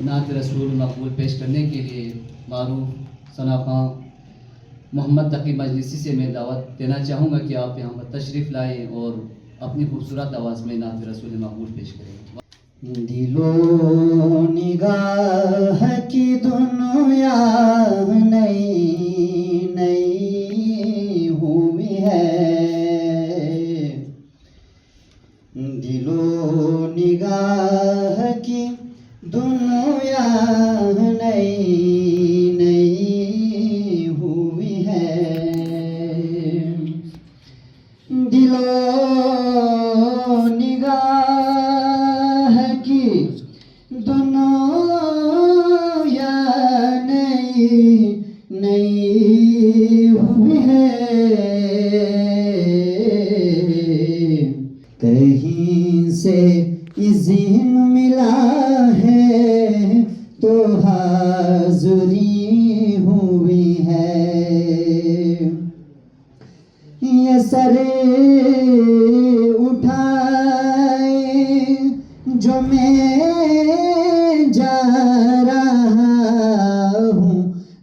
नात रसूल मकबूल पेश करने के लिए मारूफ सना खां मोहम्मद तकी मजलिसी से मैं दावत देना चाहूँगा कि आप यहाँ पर तशरीफ़ लाएँ और अपनी खूबसूरत आवाज़ में नात रसूल मकबूल पेश करें। दिलो निगाह की दुनिया नई नई हुई है, दिलो निगाह की दुनिया नई नई हुई है, दिलो निगाह की दुनिया नई नई हुई है, कहीं से इज़्न मिला है तो हाज़ुरी हुई है, ये सरे उठाए जो मैं जा